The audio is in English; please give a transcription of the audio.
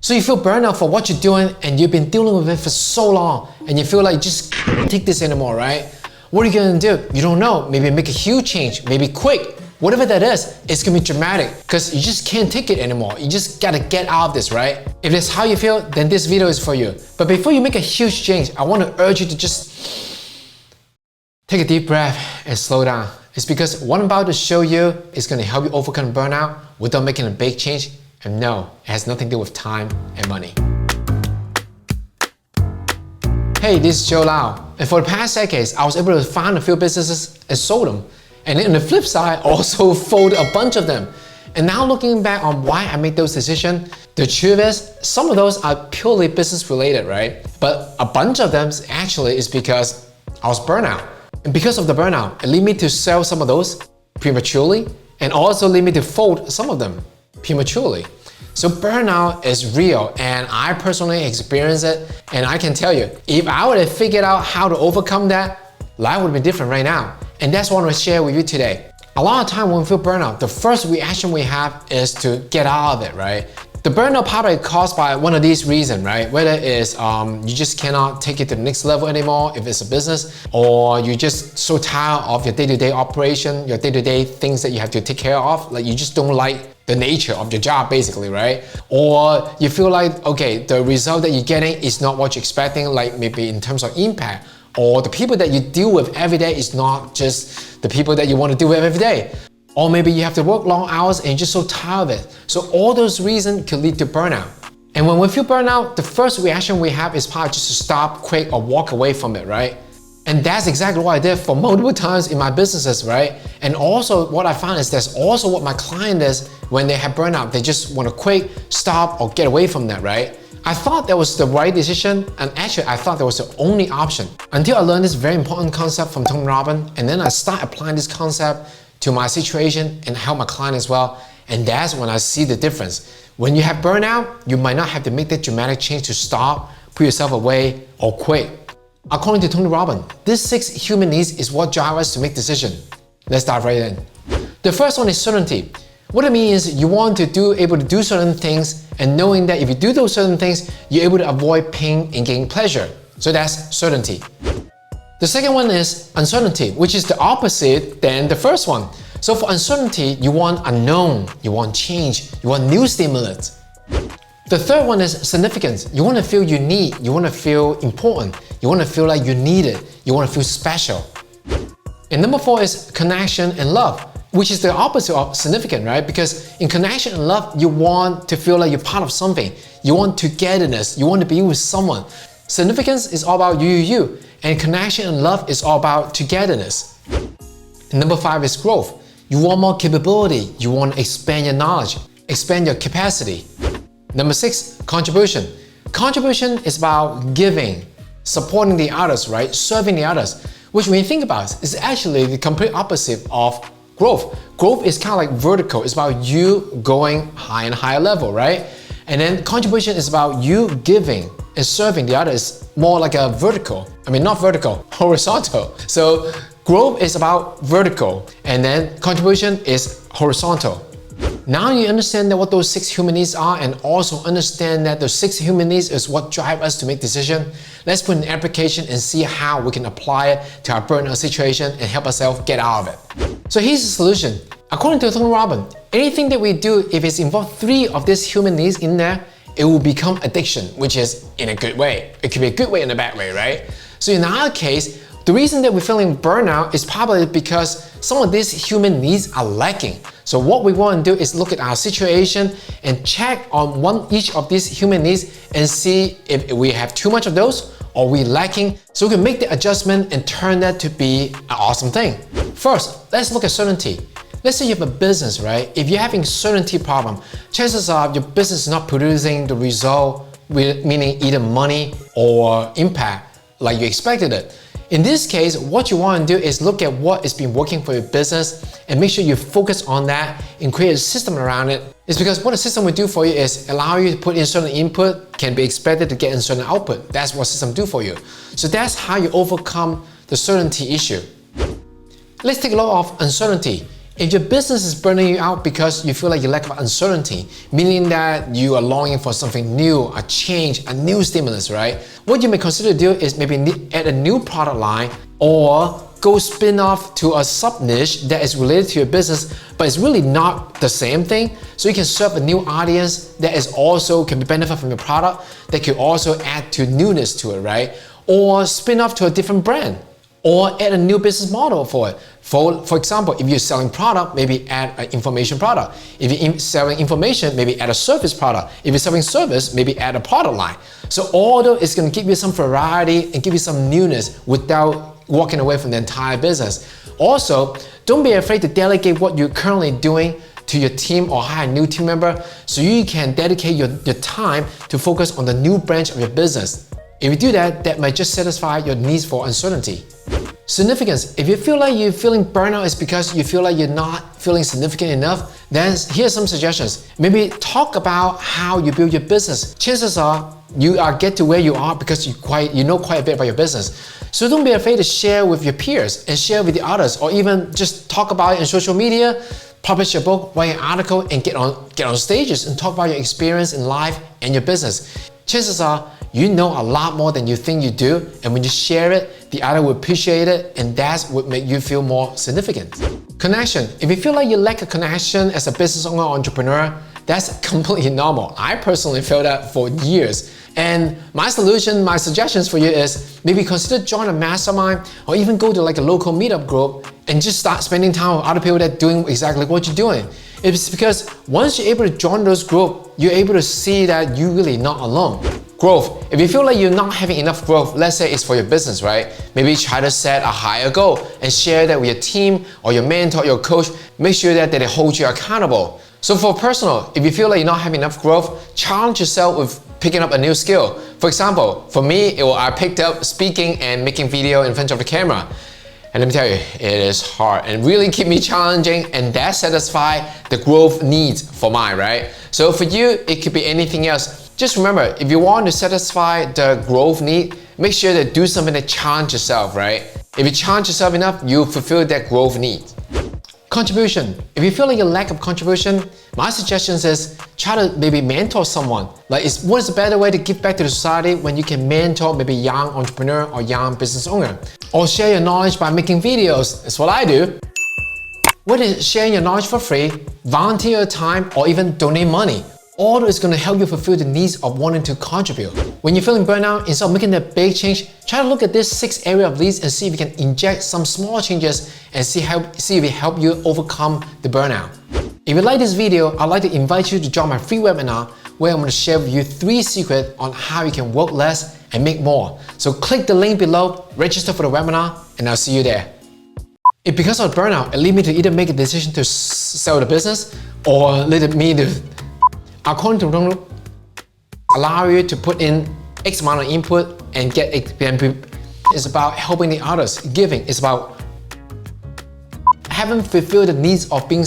So you feel burnout for what you're doing and you've been dealing with it for so long and you feel like you just can't take this anymore, right? What are you gonna do? You don't know. Maybe make a huge change, maybe quick. Whatever that is, it's gonna be dramatic because you just can't take it anymore. You just gotta get out of this, right? If that's how you feel, then this video is for you. But before you make a huge change, I wanna urge you to just take a deep breath and slow down. It's because what I'm about to show you is gonna help you overcome burnout without making a big change. And no, it has nothing to do with time and money. Hey, this is Joe Lau. And for the past decades, I was able to find a few businesses and sold them. And then on the flip side, also folded a bunch of them. And now looking back on why I made those decisions, the truth is, some of those are purely business related, right? But a bunch of them actually is because I was burnt out. And because of the burnout, it led me to sell some of those prematurely and also led me to fold some of them prematurely. So burnout is real and I personally experienced it, and I can tell you, if I would have figured out how to overcome that, life would be different right now. And that's what I want to share with you today. A lot of time when we feel burnout, the first reaction we have is to get out of it, right? The burnout probably is caused by one of these reasons, right? Whether it's you just cannot take it to the next level anymore if it's a business, or you're just so tired of your day-to-day operation, your day-to-day things that you have to take care of, like you just don't like the nature of your job basically, right? Or you feel like, okay, the result that you're getting is not what you're expecting, like maybe in terms of impact, or the people that you deal with every day is not just the people that you want to deal with every day. Or maybe you have to work long hours and you're just so tired of it. So all those reasons could lead to burnout. And when we feel burnout, the first reaction we have is probably just to stop, quit, or walk away from it, right? And that's exactly what I did for multiple times in my businesses, right? And also what I found is that's also what my client is when they have burnout. They just want to quit, stop, or get away from that, right? I thought that was the right decision, and actually I thought that was the only option until I learned this very important concept from Tony Robbins, and then I started applying this concept to my situation and help my client as well. And that's when I see the difference. When you have burnout, you might not have to make that dramatic change to stop, put yourself away, or quit. According to Tony Robbins, these 6 human needs is what drive us to make decisions. Let's dive right in. The first one is certainty. What it means is you want to able to do certain things, and knowing that if you do those certain things, you're able to avoid pain and gain pleasure. So that's certainty. The second one is uncertainty, which is the opposite than the first one. So for uncertainty, you want unknown, you want change, you want new stimulants. The third one is significance. You want to feel unique, you want to feel important, you want to feel like you need it, you want to feel special. And number 4 is connection and love, which is the opposite of significant, right? Because in connection and love, you want to feel like you're part of something. You want togetherness, you want to be with someone. Significance is all about you, and connection and love is all about togetherness. And number 5 is growth. You want more capability, you want to expand your knowledge, expand your capacity. Number 6, contribution. Contribution is about giving, supporting the others, right? Serving the others, which when you think about it, is actually the complete opposite of growth. Growth is kind of like vertical. It's about you going higher and higher level, right? And then contribution is about you giving and serving the others, more like a vertical. I mean, not vertical, horizontal. So growth is about vertical, and then contribution is horizontal. Now you understand that what those 6 human needs are, and also understand that those 6 human needs is what drive us to make decisions. Let's put an application and see how we can apply it to our burnout situation and help ourselves get out of it. So here's the solution. According to Tony Robbins, anything that we do, if it's involved 3 of these human needs in there, it will become addiction, which is in a good way. It could be a good way and a bad way, right? So in our case, the reason that we're feeling burnout is probably because some of these human needs are lacking. So what we want to do is look at our situation and check on each of these human needs and see if we have too much of those or we're lacking, so we can make the adjustment and turn that to be an awesome thing. First, let's look at certainty. Let's say you have a business, right? If you're having certainty problem, chances are your business is not producing the result, meaning either money or impact like you expected it. In this case, what you want to do is look at what has been working for your business and make sure you focus on that and create a system around it. It's because what a system will do for you is allow you to put in certain input, can be expected to get in certain output. That's what system do for you. So that's how you overcome the certainty issue. Let's take a look at uncertainty. If your business is burning you out because you feel like you lack of uncertainty, meaning that you are longing for something new, a change, a new stimulus, right? What you may consider do is maybe add a new product line or go spin off to a sub niche that is related to your business, but it's really not the same thing. So you can serve a new audience that is also can benefit from your product, that could also add to newness to it, right? Or spin off to a different brand, or add a new business model for it. For example, if you're selling product, maybe add an information product. If you're selling information, maybe add a service product. If you're selling service, maybe add a product line. So although it's gonna give you some variety and give you some newness without walking away from the entire business. Also, don't be afraid to delegate what you're currently doing to your team or hire a new team member so you can dedicate your time to focus on the new branch of your business. If you do that, that might just satisfy your needs for uncertainty. Significance. If you feel like you're feeling burnout, it's because you feel like you're not feeling significant enough, then here's some suggestions. Maybe talk about how you build your business. Chances are you get to where you are because you know quite a bit about your business. So don't be afraid to share with your peers and share with the others, or even just talk about it in social media, publish a book, write an article, and get on stages and talk about your experience in life and your business. Chances are you know a lot more than you think you do, and when you share it, the other will appreciate it, and that's what make you feel more significant. Connection. If you feel like you lack a connection as a business owner or entrepreneur, that's completely normal. I personally felt that for years. And my suggestions for you is maybe consider join a mastermind or even go to like a local meetup group and just start spending time with other people that are doing exactly what you're doing. It's because once you're able to join those groups, you're able to see that you're really not alone. Growth. If you feel like you're not having enough growth, let's say it's for your business, right? Maybe try to set a higher goal and share that with your team or your mentor, your coach. Make sure that they hold you accountable. So for personal, if you feel like you're not having enough growth, challenge yourself with picking up a new skill. For example, for me, I picked up speaking and making video in front of the camera. And let me tell you, it is hard and really keep me challenging, and that satisfies the growth needs for mine, right? So for you, it could be anything else. Just remember, if you want to satisfy the growth need, make sure to do something that challenge yourself, right? If you challenge yourself enough, you fulfill that growth need. Contribution. If you feel like you lack of contribution, my suggestion is try to maybe mentor someone. What is a better way to give back to the society when you can mentor maybe young entrepreneur or young business owner? Or share your knowledge by making videos. That's what I do. Whether it's sharing your knowledge for free, volunteer your time, or even donate money, all is going to help you fulfill the needs of wanting to contribute. When you're feeling burnout, instead of making that big change, try to look at this 6 areas of needs and see if you can inject some small changes and see if it help you overcome the burnout. If you like this video, I'd like to invite you to join my free webinar where I'm going to share with you 3 secrets on how you can work less and make more. So click the link below, register for the webinar, and I'll see you there. If because of burnout, it lead me to either make a decision to sell the business or lead me to according to Robbins, allow you to put in X amount of input and get it's about helping the others, giving. It's about having fulfilled the needs of feeling